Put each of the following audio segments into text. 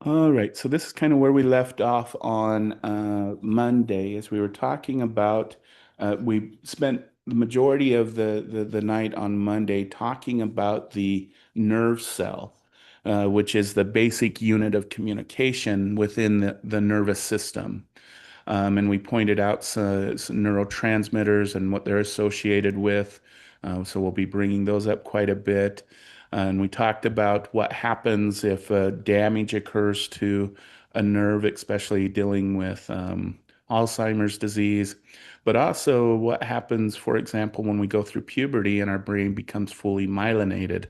All right, so this is kind of where we left off on Monday, as we were talking about. We spent the majority of the night on Monday talking about the nerve cell, which is the basic unit of communication within the nervous system. And we pointed out some neurotransmitters and what they're associated with. So we'll be bringing those up quite a bit. And we talked about what happens if damage occurs to a nerve, especially dealing with Alzheimer's disease, but also what happens, for example, when we go through puberty and our brain becomes fully myelinated.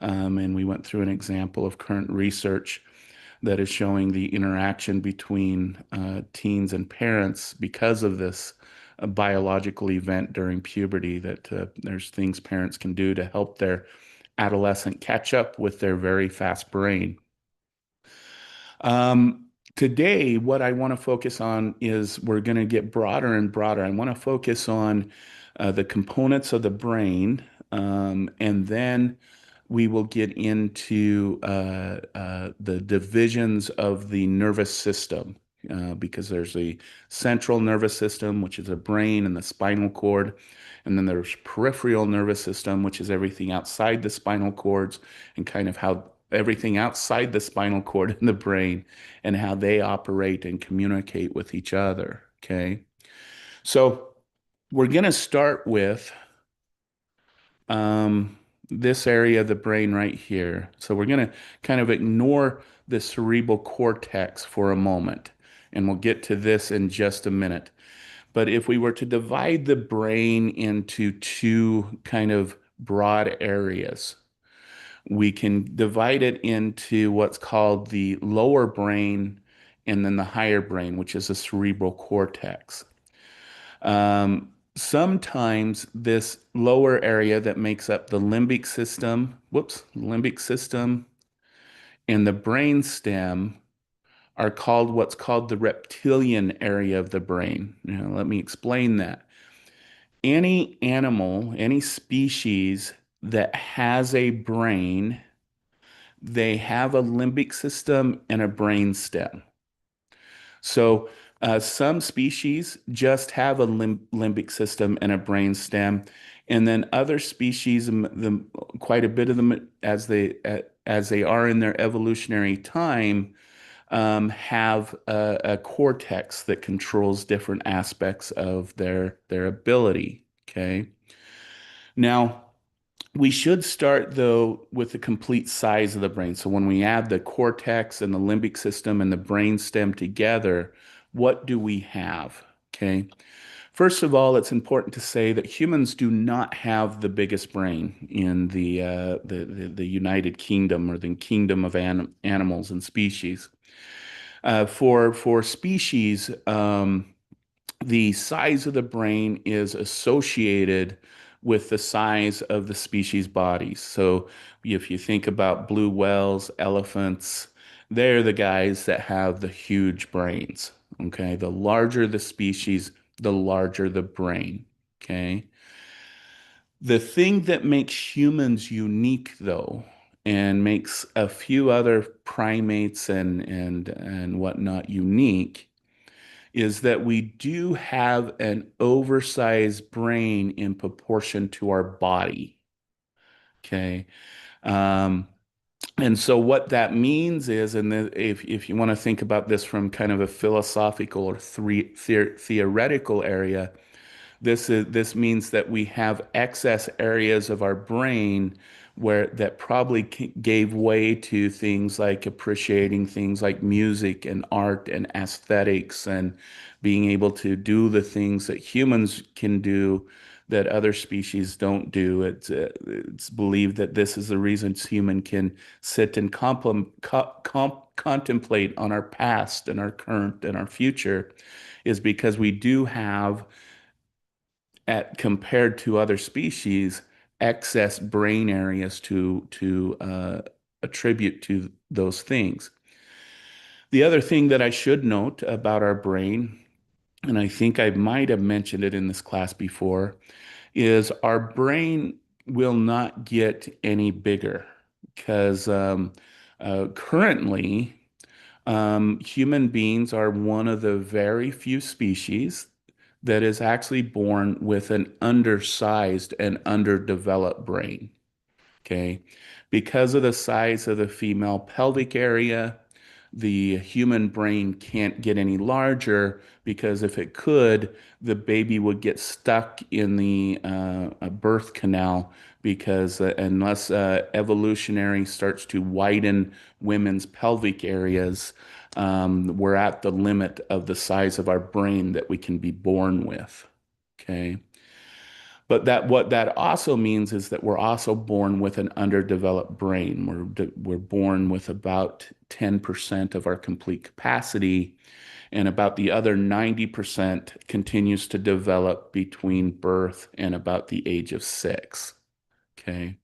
And we went through an example of current research that is showing the interaction between teens and parents because of this biological event during puberty, that there's things parents can do to help their adolescent catch up with their very fast brain. Today, what I want to focus on is we're going to get broader and broader. I want to focus on the components of the brain, and then we will get into the divisions of the nervous system. Because there's the central nervous system, which is the brain and the spinal cord, and then there's peripheral nervous system, which is everything outside the spinal cords, and kind of how everything outside the spinal cord and the brain and how they operate and communicate with each other. Okay. So we're going to start with um, this area of the brain right here. So we're going to kind of ignore the cerebral cortex for a moment, and we'll get to this in just a minute. But if we were to divide the brain into two kind of broad areas, we can divide it into what's called the lower brain and then the higher brain, which is the cerebral cortex. Sometimes this lower area that makes up the limbic system and the brain stem are called what's called the reptilian area of the brain. Now, let me explain that. Any animal, any species that has a brain, they have a limbic system and a brain stem. So some species just have a limbic system and a brain stem, and then other species, quite a bit of them, as they are in their evolutionary time, have a cortex that controls different aspects of their ability. Okay. Now, we should start though with the complete size of the brain. So when we add the cortex and the limbic system and the brain stem together, what do we have? Okay. First of all, it's important to say that humans do not have the biggest brain in the United Kingdom or the kingdom of animals and species. For species, the size of the brain is associated with the size of the species bodies. So if you think about blue whales, elephants, they're the guys that have the huge brains. Okay. The larger the species, the larger the brain. Okay. The thing that makes humans unique, though, and makes a few other primates and whatnot unique is that we do have an oversized brain in proportion to our body. Okay. Um, and so what that means is, and if you want to think about this from kind of a philosophical or theoretical area, this means that we have excess areas of our brain where that probably gave way to things like appreciating things like music and art and aesthetics and being able to do the things that humans can do that other species don't do. It's believed that this is the reason human can sit and contemplate on our past and our current and our future is because we do have at compared to other species, excess brain areas to attribute to those things. The other thing that I should note about our brain, and I think I might have mentioned it in this class before, is our brain will not get any bigger because currently Human beings are one of the very few species that is actually born with an undersized and underdeveloped brain. Okay. Because of the size of the female pelvic area, the human brain can't get any larger because if it could, the baby would get stuck in the birth canal because unless evolutionary starts to widen women's pelvic areas, we're at the limit of the size of our brain that we can be born with. Okay. But that what that also means is that we're also born with an underdeveloped brain. We're born with about 10% of our complete capacity, and about the other 90% continues to develop between birth and about the age of 6. Okay.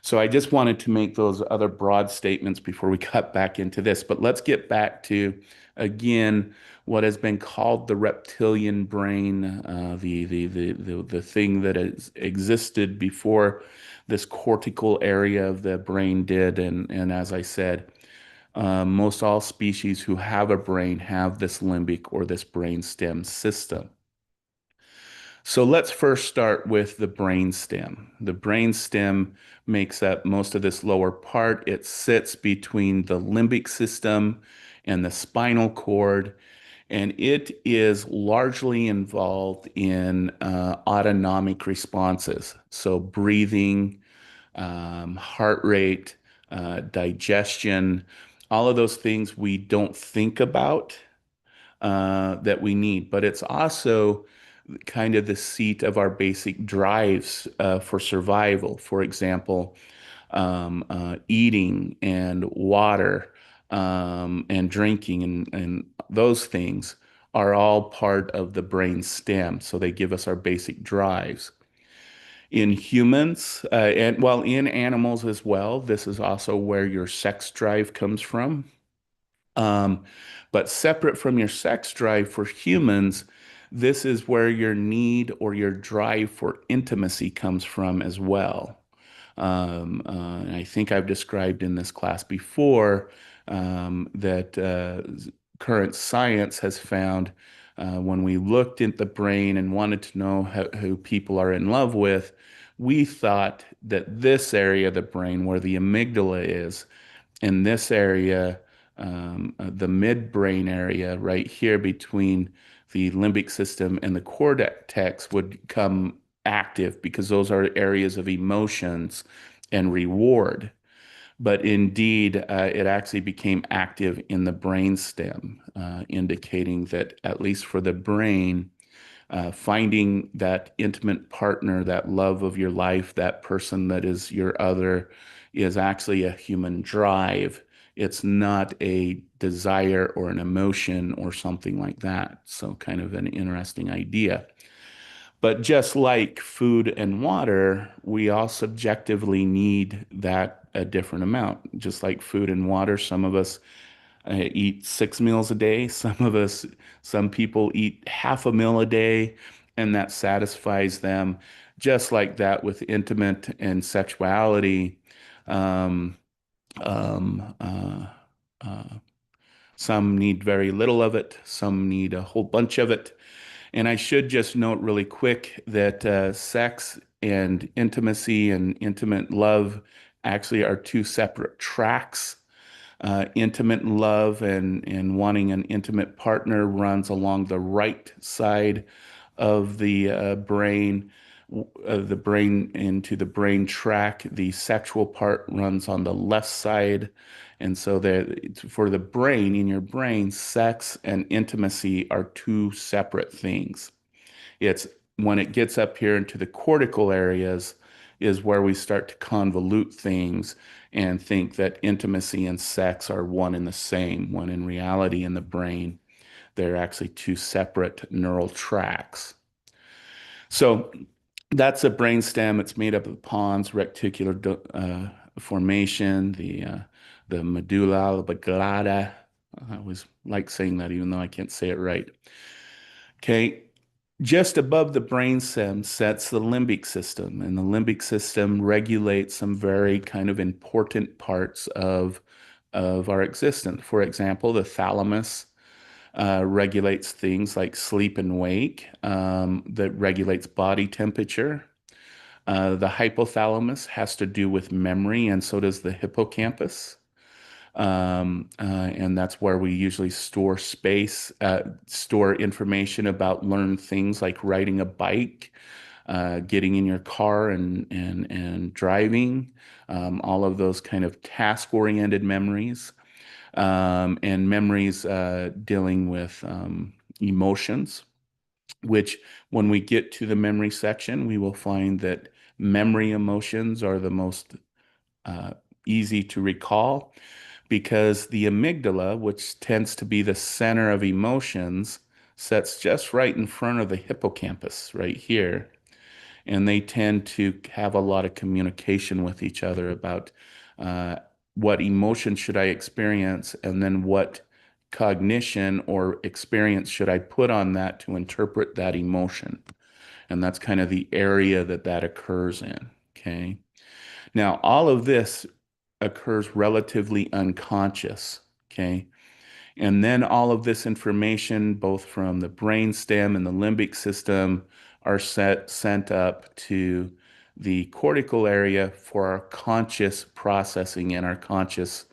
So I just wanted to make those other broad statements before we cut back into this. But let's get back to, again, what has been called the reptilian brain, the thing that has existed before this cortical area of the brain did. And as I said, most all species who have a brain have this limbic or this brain stem system. So let's first start with the brainstem. The brainstem makes up most of this lower part. It sits between the limbic system and the spinal cord, and it is largely involved in autonomic responses. So breathing, heart rate, digestion, all of those things we don't think about that we need. But it's also kind of the seat of our basic drives for survival. For example, eating and water and drinking and those things are all part of the brain stem. So they give us our basic drives. In humans, and well, in animals as well, this is also where your sex drive comes from. Um, but separate from your sex drive for humans, this is where your need or your drive for intimacy comes from as well. And I think I've described in this class before that current science has found when we looked at the brain and wanted to know who people are in love with, we thought that this area of the brain where the amygdala is, in this area, the midbrain area right here between the limbic system and the cortex would come active because those are areas of emotions and reward. But indeed, it actually became active in the brainstem, indicating that at least for the brain, finding that intimate partner, that love of your life, that person that is your other, is actually a human drive. It's not a desire or an emotion or something like that. So, kind of an interesting idea. But just like food and water, we all subjectively need that a different amount. Just like food and water, some of us eat 6 meals a day. Some people eat half a meal a day, and that satisfies them. Just like that with intimate and sexuality, um, um, uh, some need very little of it, some need a whole bunch of it. And I should just note really quick that sex and intimacy and intimate love actually are two separate tracks. Intimate love and wanting an intimate partner runs along the right side of the brain into the brain track. The sexual part runs on the left side. And so for the brain, in your brain, sex and intimacy are two separate things. It's when it gets up here into the cortical areas is where we start to convolute things and think that intimacy and sex are one and the same, when in reality, in the brain, they're actually two separate neural tracks. So that's a brainstem. It's made up of pons, reticular formation, the medulla oblongata. I always like saying that, even though I can't say it right. Okay, just above the brainstem sits the limbic system, and the limbic system regulates some very kind of important parts of of our existence. For example, the thalamus regulates things like sleep and wake, that regulates body temperature. The hypothalamus has to do with memory, and so does the hippocampus. And that's where we usually store information about learned things like riding a bike, getting in your car and driving, all of those kind of task-oriented memories, and memories dealing with emotions, which when we get to the memory section, we will find that memory emotions are the most uh, easy to recall because the amygdala, which tends to be the center of emotions, sits just right in front of the hippocampus, right here. And they tend to have a lot of communication with each other about uh, what emotion should I experience, and then what cognition or experience should I put on that to interpret that emotion. And that's kind of the area that that occurs in. Okay. Now, all of this occurs relatively unconscious. Okay. And then all of this information, both from the brain stem and the limbic system, are sent up to the cortical area for our conscious processing and our conscious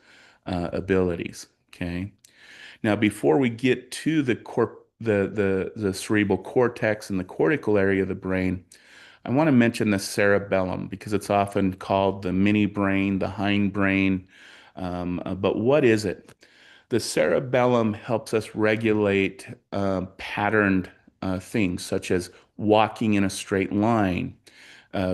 abilities. Okay. Now, before we get to the cerebral cortex and the cortical area of the brain, I want to mention the cerebellum because it's often called the mini brain, the hind brain. But what is it? The cerebellum helps us regulate patterned things such as walking in a straight line,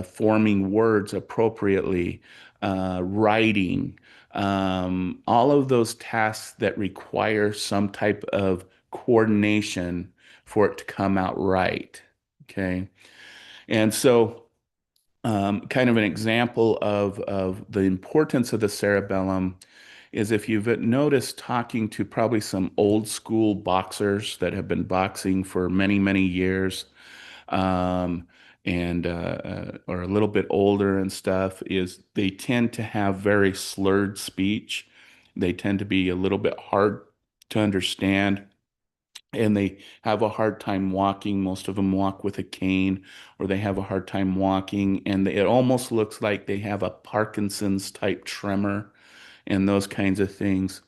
forming words appropriately, writing, all of those tasks that require some type of coordination for it to come out right. Okay. And so, kind of an example of the importance of the cerebellum is if you've noticed talking to probably some old school boxers that have been boxing for many, many years, um, and or a little bit older and stuff, is they tend to have very slurred speech. They tend to be a little bit hard to understand, and they have a hard time walking. Most of them walk with a cane, or they have a hard time walking, and it almost looks like they have a Parkinson's type tremor and those kinds of things.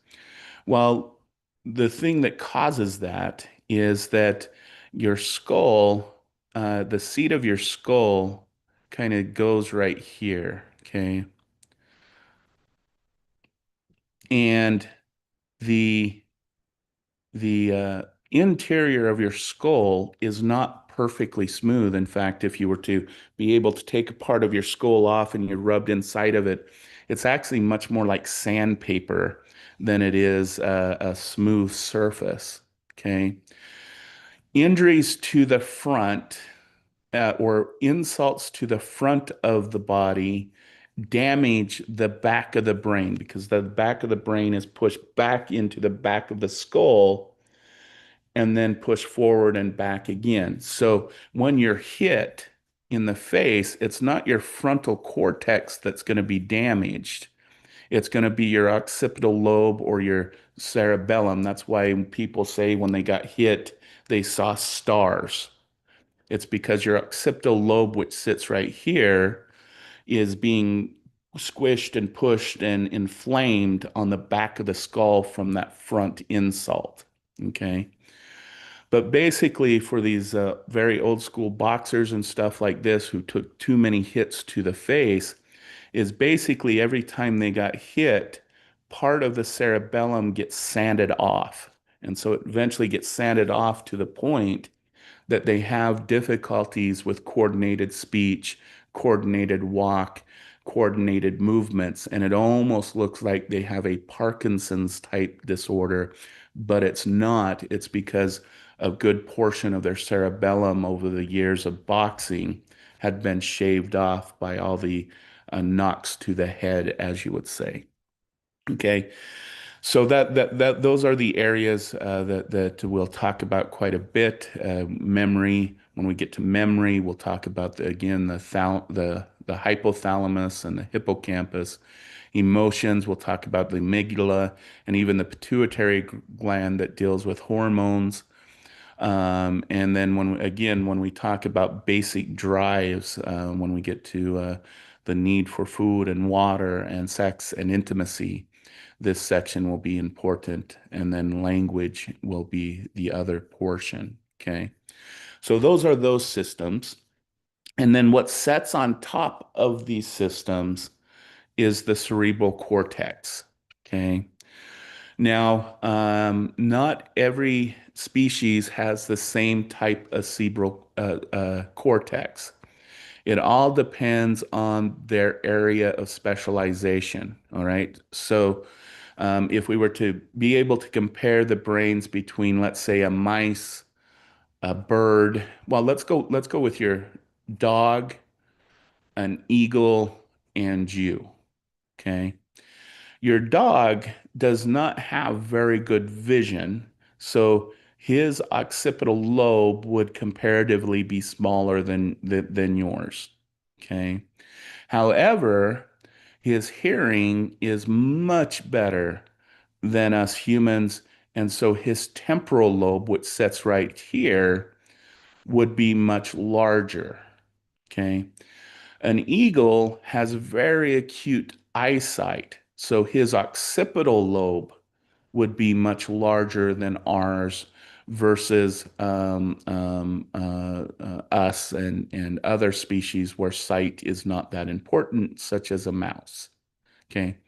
Well, the thing that causes that is that your skull, the seat of your skull, kind of goes right here, okay? And the the interior of your skull is not perfectly smooth. In fact, if you were to be able to take a part of your skull off and you rubbed inside of it, it's actually much more like sandpaper than it is a smooth surface. Okay. Injuries to the front, or insults to the front of the body damage the back of the brain because the back of the brain is pushed back into the back of the skull and then push forward and back again. So when you're hit in the face, it's not your frontal cortex that's going to be damaged. It's going to be your occipital lobe or your cerebellum. That's why people say when they got hit, they saw stars. It's because your occipital lobe, which sits right here, is being squished and pushed and inflamed on the back of the skull from that front insult. Okay. But basically, for these very old school boxers and stuff like this who took too many hits to the face, is basically every time they got hit, part of the cerebellum gets sanded off. And so it eventually gets sanded off to the point that they have difficulties with coordinated speech, coordinated walk, coordinated movements, and it almost looks like they have a Parkinson's type disorder, but it's not. It's because a good portion of their cerebellum over the years of boxing had been shaved off by all the knocks to the head, as you would say. Okay. So that those are the areas that we'll talk about quite a bit. Memory. When we get to memory, we'll talk about again the hypothalamus and the hippocampus, emotions. We'll talk about the amygdala and even the pituitary gland that deals with hormones. And then when we talk about basic drives, when we get to the need for food and water and sex and intimacy, this section will be important. And then language will be the other portion. Okay. So those are those systems. And then what sets on top of these systems is the cerebral cortex. Okay. Now, not every species has the same type of cerebral cortex. It all depends on their area of specialization. All right. So, if we were to be able to compare the brains between, let's say, a mice, a bird, well, let's go with your dog, an eagle, and you. Okay. Your dog does not have very good vision, so his occipital lobe would comparatively be smaller than yours. Okay. However, his hearing is much better than us humans, and so his temporal lobe, which sits right here, would be much larger. Okay. An eagle has very acute eyesight, so his occipital lobe would be much larger than ours versus us and other species where sight is not that important, such as a mouse. Okay.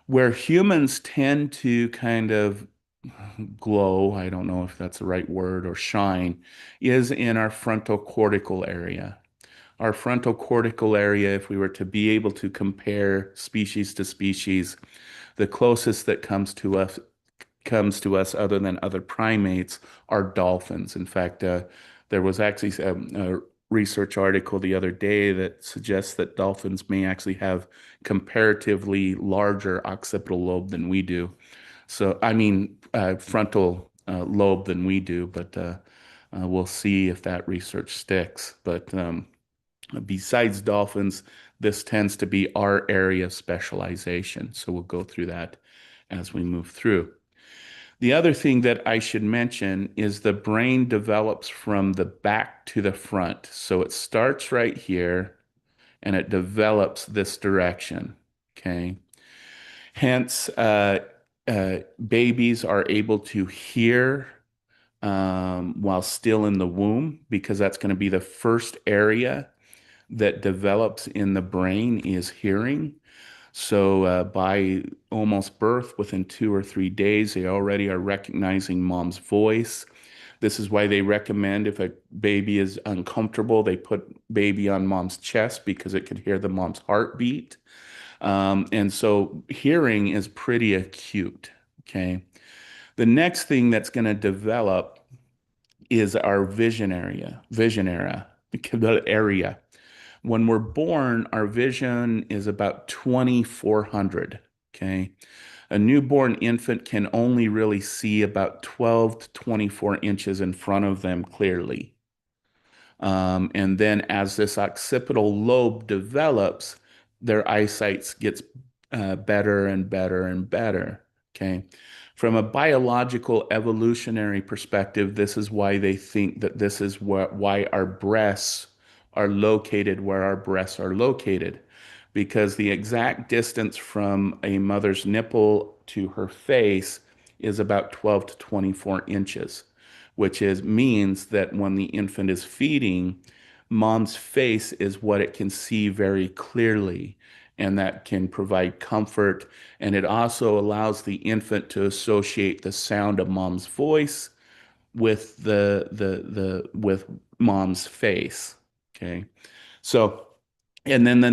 Where humans tend to kind of glow, I don't know if that's the right word, or shine, is in our frontal cortical area. Our frontal cortical area, if we were to be able to compare species to species, the closest that comes to us other than other primates are dolphins. In fact, there was actually a research article the other day that suggests that dolphins may actually have comparatively larger occipital lobe than we do. So, I mean, frontal lobe than we do, but we'll see if that research sticks. But besides dolphins, this tends to be our area of specialization. So we'll go through that as we move through. The other thing that I should mention is the brain develops from the back to the front. So it starts right here and it develops this direction. Okay. Hence, babies are able to hear while still in the womb because that's going to be the first area that develops in the brain is hearing. So by almost birth, within 2 or 3 days, they already are recognizing mom's voice. This is why they recommend if a baby is uncomfortable, they put baby on mom's chest because it could hear the mom's heartbeat. And so hearing is pretty acute. Okay. The next thing that's going to develop is our vision era, the area. When we're born, our vision is about 2400. Okay. A newborn infant can only really see about 12 to 24 inches in front of them clearly. And then as this occipital lobe develops, their eyesight gets better and better and better. Okay. From a biological evolutionary perspective, this is why they think that this is why our breasts are located where our breasts are located, because the exact distance from a mother's nipple to her face is about 12 to 24 inches, which means that when the infant is feeding, mom's face is what it can see very clearly, and that can provide comfort. And it also allows the infant to associate the sound of mom's voice with with mom's face. Okay. So, and then the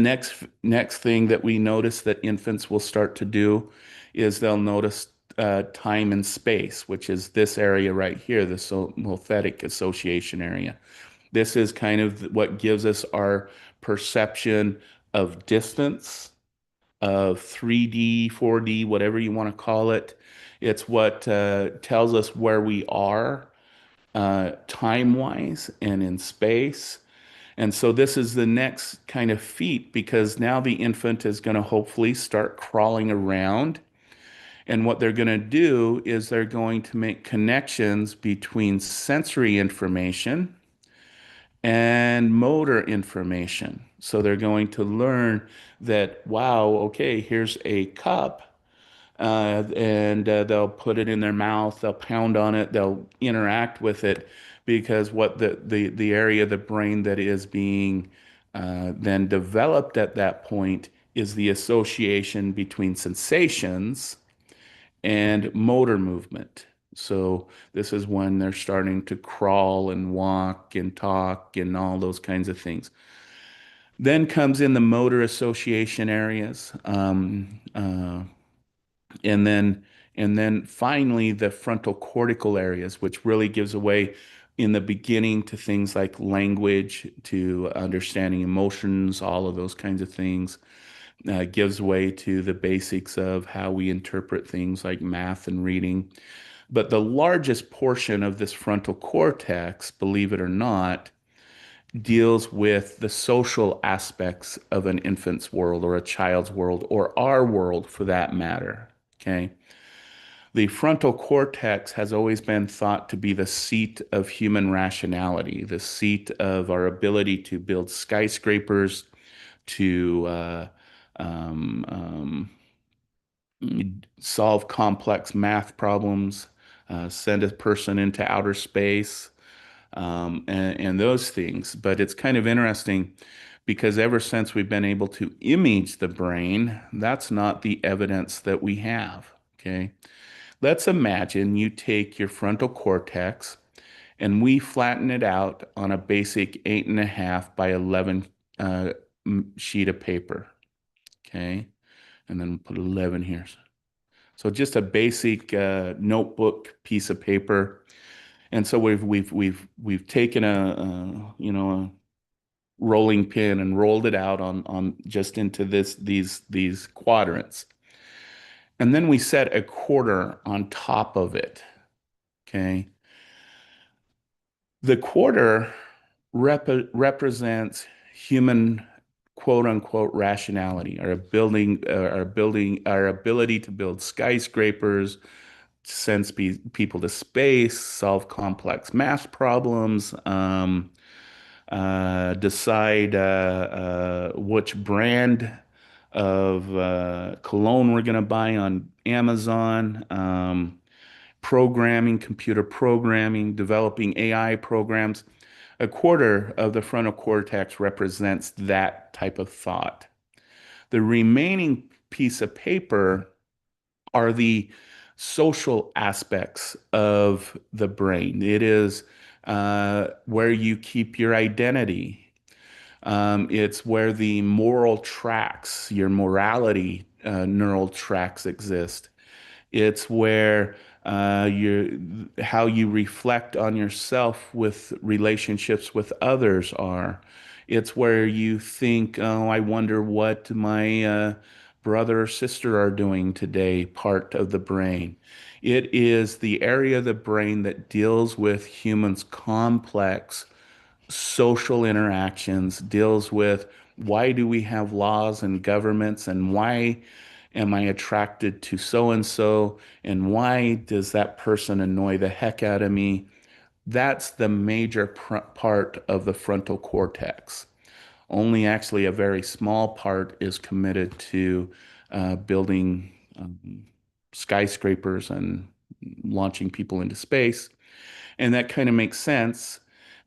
next thing that we notice that infants will start to do is they'll notice time and space, which is this area right here, the sympathetic association area. This is kind of what gives us our perception of distance, of 3D, 4D, whatever you want to call it. It's what tells us where we are time-wise and in space. And so this is the next kind of feat because now the infant is going to hopefully start crawling around. And what they're going to do is they're going to make connections between sensory information and motor information. So they're going to learn that, wow, okay, here's a cup. And they'll put it in their mouth, they'll pound on it, they'll interact with it because what the area of the brain that is being then developed at that point is the association between sensations and motor movement. So this is when they're starting to crawl and walk and talk and all those kinds of things. Then comes in the motor association areas, and then finally the frontal cortical areas, which really gives away in the beginning to things like language, to understanding emotions, all of those kinds of things. Gives way to the basics of how we interpret things like math and reading. But the largest portion of this frontal cortex, believe it or not, deals with the social aspects of an infant's world or a child's world or our world for that matter. Okay. The frontal cortex has always been thought to be the seat of human rationality, the seat of our ability to build skyscrapers, to um, um, solve complex math problems, send a person into outer space, and those things. But it's kind of interesting because ever since we've been able to image the brain, that's not the evidence that we have. Okay. Let's imagine you take your frontal cortex and we flatten it out on a basic 8.5 by 11 uh, sheet of paper. Okay. And then put 11 here. So just a basic notebook piece of paper. And so we've taken a rolling pin and rolled it out on just into these quadrants. And then we set a quarter on top of it. Okay. The quarter represents human quote unquote rationality, our ability to build skyscrapers, send people to space, solve complex math problems, decide which brand of cologne we're going to buy on Amazon, programming, computer programming, developing AI programs. A quarter of the frontal cortex represents that type of thought. The remaining piece of paper are the social aspects of the brain. It is where you keep your identity. It's where the moral tracks, your morality neural tracks exist. It's where how you reflect on yourself with relationships with others are. It's where you think, oh, I wonder what my brother or sister are doing today, part of the brain. It is the area of the brain that deals with humans' complex social interactions, deals with why do we have laws and governments and why am I attracted to so and so and why does that person annoy the heck out of me? That's the major part of the frontal cortex. Only actually a very small part is committed to building skyscrapers and launching people into space. And that kind of makes sense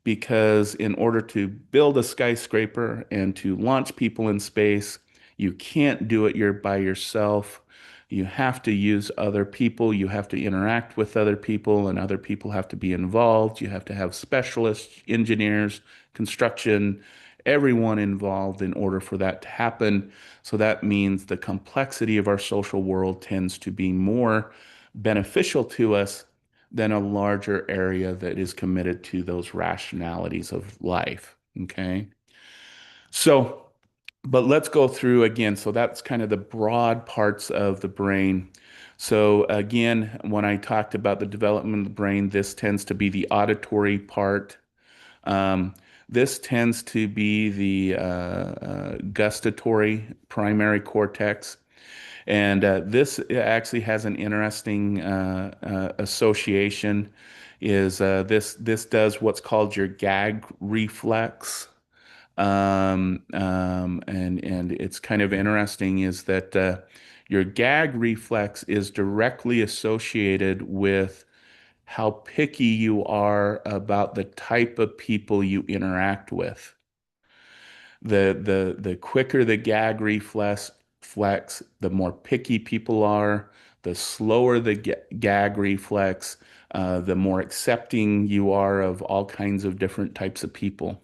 because in order to build a skyscraper and to launch people in space, you can't do it by yourself. You have to use other people. You have to interact with other people, and other people have to be involved. You have to have specialists, engineers, construction, everyone involved in order for that to happen. So that means the complexity of our social world tends to be more beneficial to us than a larger area that is committed to those rationalities of life. Okay. So, but let's go through again. So that's kind of the broad parts of the brain. So again, when I talked about the development of the brain, this tends to be the auditory part. Um, This tends to be the gustatory primary cortex. And this actually has an interesting association. Is this does what's called your gag reflex, and it's kind of interesting is that your gag reflex is directly associated with how picky you are about the type of people you interact with. The quicker the gag reflex flex, the more picky people are. The slower the gag reflex, the more accepting you are of all kinds of different types of people.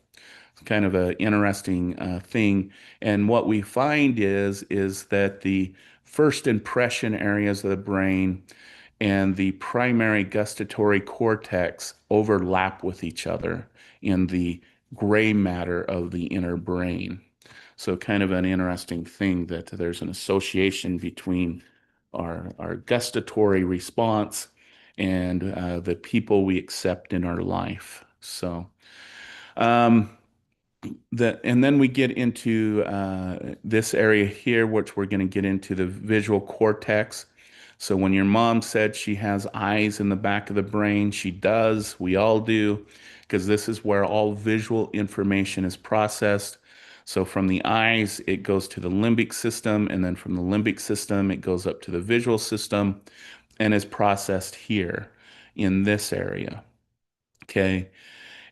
It's kind of an interesting thing. And what we find is that the first impression areas of the brain and the primary gustatory cortex overlap with each other in the gray matter of the inner brain. So kind of an interesting thing that there's an association between our gustatory response and the people we accept in our life. So um, and then we get into this area here, which we're going to get into the visual cortex. So when your mom said she has eyes in the back of the brain, she does. We all do, because this is where all visual information is processed. So from the eyes, it goes to the limbic system, and then from the limbic system, it goes up to the visual system and is processed here in this area. Okay.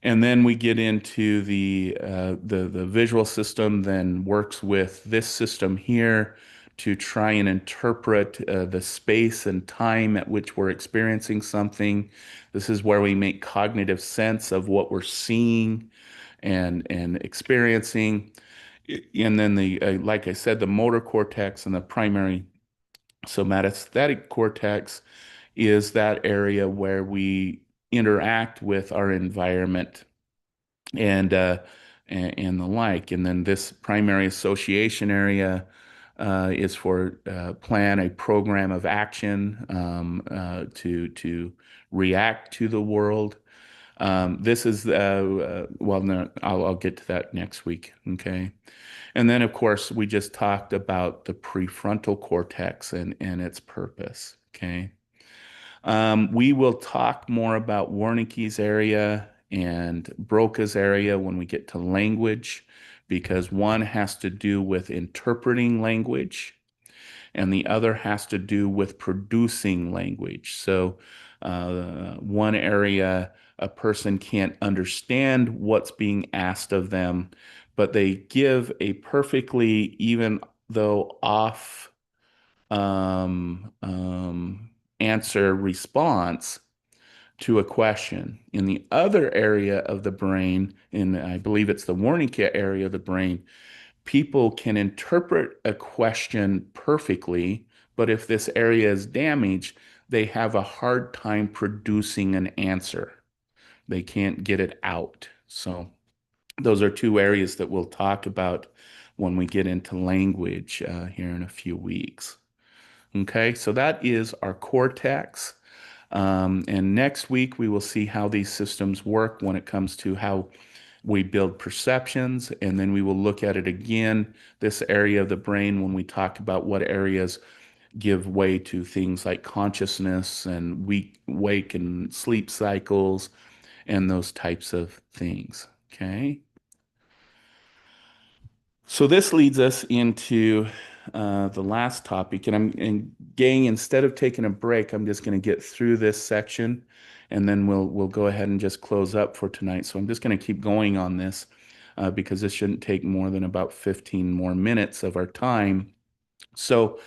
And then we get into the visual system, then works with this system here to try and interpret the space and time at which we're experiencing something. This is where we make cognitive sense of what we're seeing and experiencing. And then like I said, the motor cortex and the primary somatostatic cortex is that area where we interact with our environment and and the like. And then this primary association area is for plan a program of action to react to the world. This is well, no, I'll get to that next week. Okay. And then, of course, we just talked about the prefrontal cortex and its purpose. Okay. We will talk more about Wernicke's area and Broca's area when we get to language, because one has to do with interpreting language and the other has to do with producing language. So, one area, a person can't understand what's being asked of them, but they give a perfectly, even though off answer response to a question. In the other area of the brain, in I believe it's the Wernicke area of the brain, people can interpret a question perfectly, but if this area is damaged, they have a hard time producing an answer. They can't get it out. So those are two areas that we'll talk about when we get into language here in a few weeks. Okay, so that is our cortex. And next week, we will see how these systems work when it comes to how we build perceptions. And then we will look at it again, this area of the brain, when we talk about what areas give way to things like consciousness and wake and sleep cycles and those types of things. Okay. So this leads us into the last topic, and gang, instead of taking a break, I'm just going to get through this section, and then we'll go ahead and just close up for tonight. So I'm just going to keep going on this because this shouldn't take more than about 15 more minutes of our time. So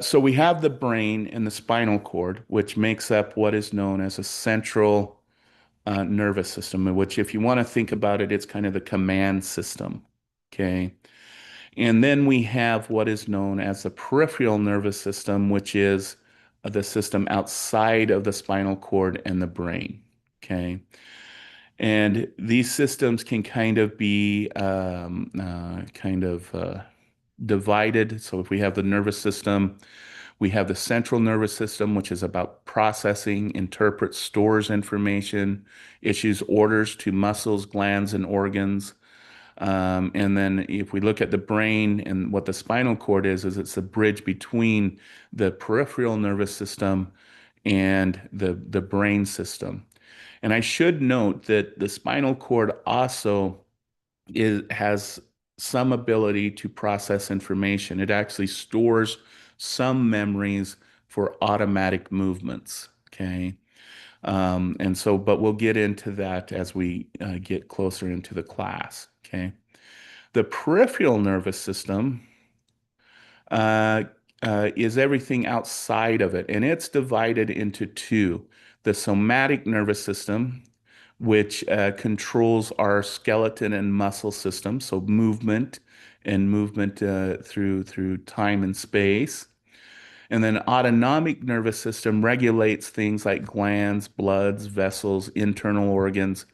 so we have the brain and the spinal cord, which makes up what is known as a central nervous system, which, if you want to think about it, it's kind of the command system. Okay. And then we have what is known as the peripheral nervous system, which is the system outside of the spinal cord and the brain. Okay. And these systems can kind of be divided. So if we have the nervous system, We have the central nervous system, which is about processing, interprets, stores information, issues orders to muscles, glands, and organs. And then if we look at the brain and what the spinal cord is it's the bridge between the peripheral nervous system and the brain system. And I should note that the spinal cord also has some ability to process information. It actually stores some memories for automatic movements. Okay. And so, but we'll get into that as we get closer into the class. Okay. The peripheral nervous system uh, is everything outside of it, and it's divided into two. The somatic nervous system, which controls our skeleton and muscle system, so movement and movement through time and space. And then autonomic nervous system regulates things like glands, bloods, vessels, internal organs.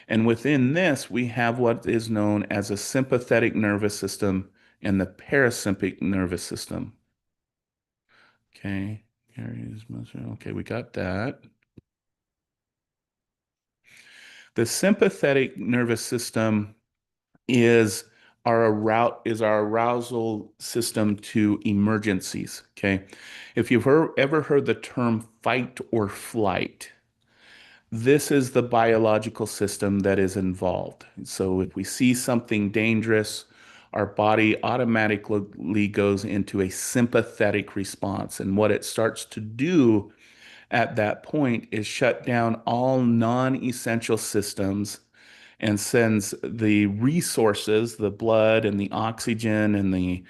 And within this, we have what is known as a sympathetic nervous system and the parasympathetic nervous system. Okay. Okay, we got that. The sympathetic nervous system is our arousal system to emergencies. Okay. If you've ever heard the term fight or flight, this is the biological system that is involved. So if we see something dangerous, our body automatically goes into a sympathetic response. And what it starts to do at that point is shut down all non-essential systems and sends the resources, the blood and the oxygen and the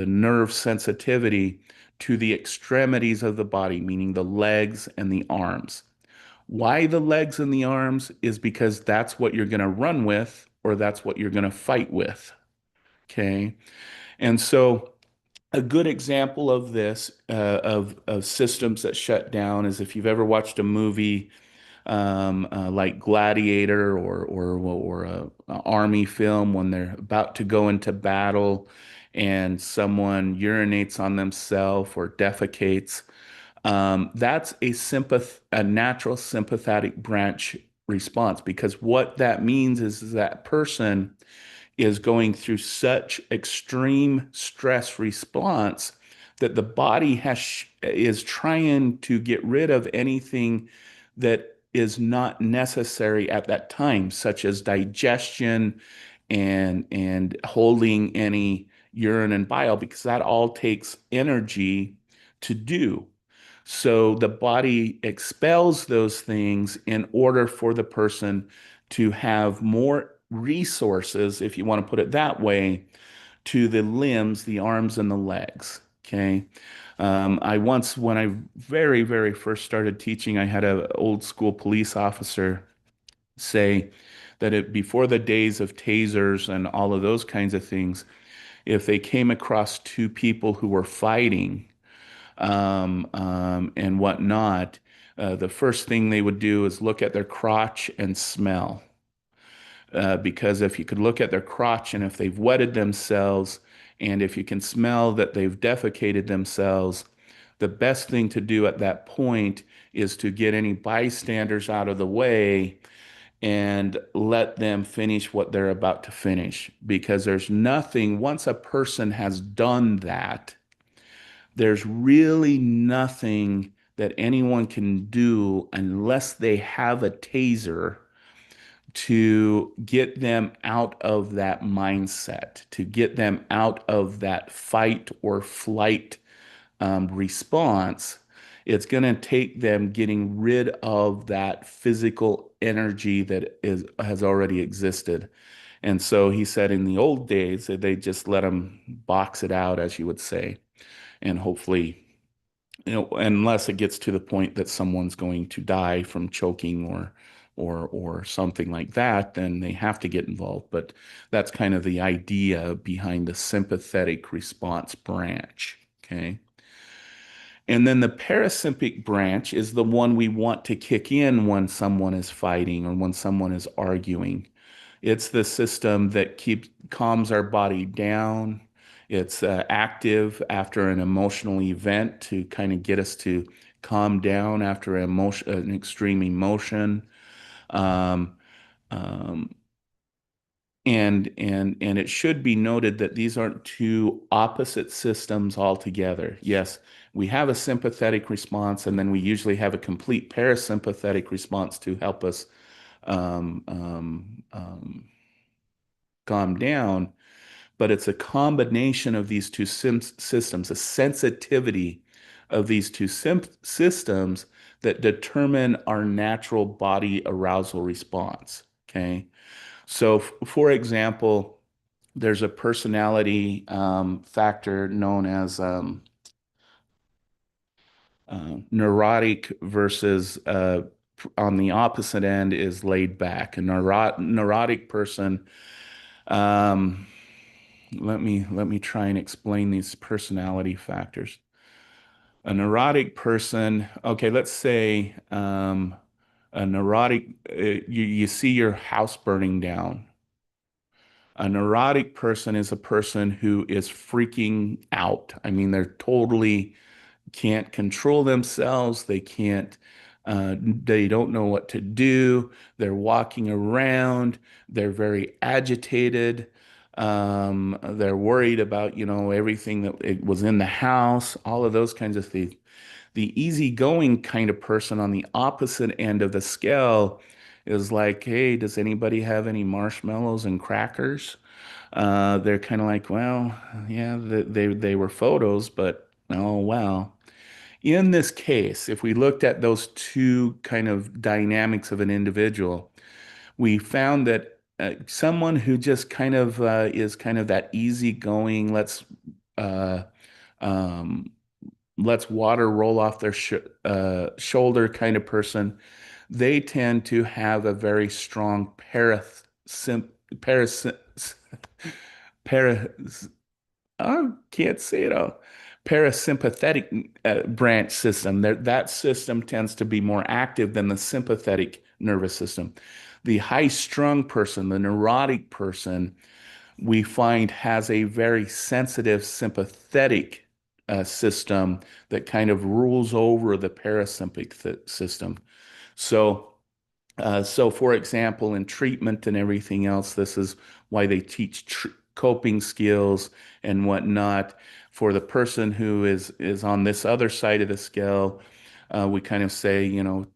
nerve sensitivity to the extremities of the body, meaning the legs and the arms. Why the legs and the arms is because that's what you're going to run with or that's what you're going to fight with. Okay. And so a good example of this, of systems that shut down, is if you've ever watched a movie like Gladiator or a army film when they're about to go into battle and someone urinates on themselves or defecates. That's a natural sympathetic branch response because what that means is that person is going through such extreme stress response that the body is trying to get rid of anything that is not necessary at that time, such as digestion and holding any urine and bile, because that all takes energy to do. So the body expels those things in order for the person to have more resources, if you want to put it that way, to the limbs, the arms, and the legs. Okay. When I very, very first started teaching, I had an old school police officer say that before the days of tasers and all of those kinds of things, if they came across two people who were fighting and whatnot, the first thing they would do is look at their crotch and smell. Because if you could look at their crotch and if they've wetted themselves, and if you can smell that they've defecated themselves, the best thing to do at that point is to get any bystanders out of the way and let them finish what they're about to finish. Because there's nothing, once a person has done that, there's really nothing that anyone can do unless they have a taser to get them out of that mindset, to get them out of that fight or flight response. It's going to take them getting rid of that physical energy that has already existed. And so he said in the old days that they just let them box it out, as you would say, and hopefully, unless it gets to the point that someone's going to die from choking or something like that, then they have to get involved. But that's kind of the idea behind the sympathetic response branch. Okay. And then the parasympathetic branch is the one we want to kick in when someone is fighting or when someone is arguing. It's the system that keeps calms our body down. It's active after an emotional event to kind of get us to calm down after an extreme emotion. Um, um, and it should be noted that these aren't two opposite systems altogether. Yes, we have a sympathetic response, and then we usually have a complete parasympathetic response to help us um, um, um, calm down. But it's a combination of these two systems, a sensitivity of these two systems that determine our natural body arousal response. Okay. So, for example, there's a personality factor known as neurotic versus on the opposite end is laid back. A neurotic person. Um, let me try and explain these personality factors. A neurotic person. Okay, let's say a neurotic. You see your house burning down. A neurotic person is a person who is freaking out. I mean, they're totally can't control themselves. They don't know what to do. They're walking around. They're very agitated. They're worried about, everything that it was in the house, all of those kinds of things. The easygoing kind of person on the opposite end of the scale is like, hey, does anybody have any marshmallows and crackers? They're kind of like, well, yeah, they were photos, but oh well. In this case, if we looked at those two kind of dynamics of an individual, we found that someone who just kind of is kind of that easygoing, uh, um, let's water roll off their shoulder kind of person, they tend to have a very strong paras para I can't say it all. Parasympathetic branch system. That system tends to be more active than the sympathetic nervous system. The high-strung person, the neurotic person, we find has a very sensitive sympathetic system that kind of rules over the parasympathetic system. So so, for example, in treatment and everything else, this is why they teach coping skills and whatnot. For the person who is on this other side of the scale, we kind of say,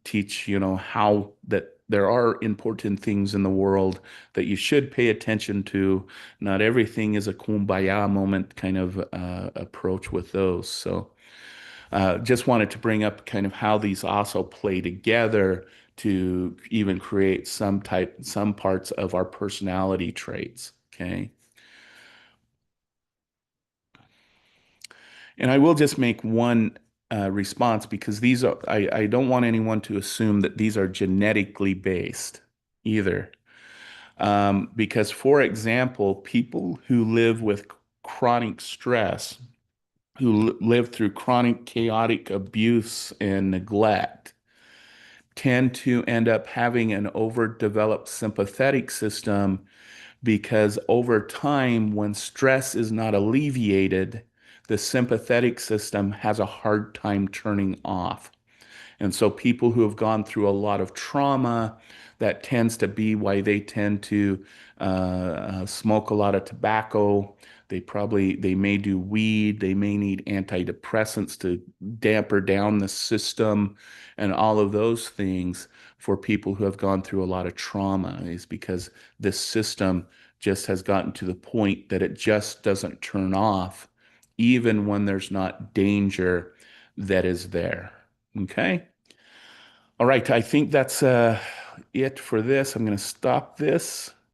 teach, how that there are important things in the world that you should pay attention to. Not everything is a kumbaya moment kind of approach with those. So. Just wanted to bring up kind of how these also play together to even create some parts of our personality traits. Okay. And I will just make one response because I don't want anyone to assume that these are genetically based either. Because, for example, people who live with chronic stress, who live through chronic chaotic abuse and neglect, tend to end up having an overdeveloped sympathetic system because over time, when stress is not alleviated, the sympathetic system has a hard time turning off. And so people who have gone through a lot of trauma, that tends to be why they tend to smoke a lot of tobacco. They may do weed. They may need antidepressants to damper down the system and all of those things for people who have gone through a lot of trauma is because this system just has gotten to the point that it just doesn't turn off even when there's not danger that is there. Okay. All right. I think that's it for this. I'm going to stop this.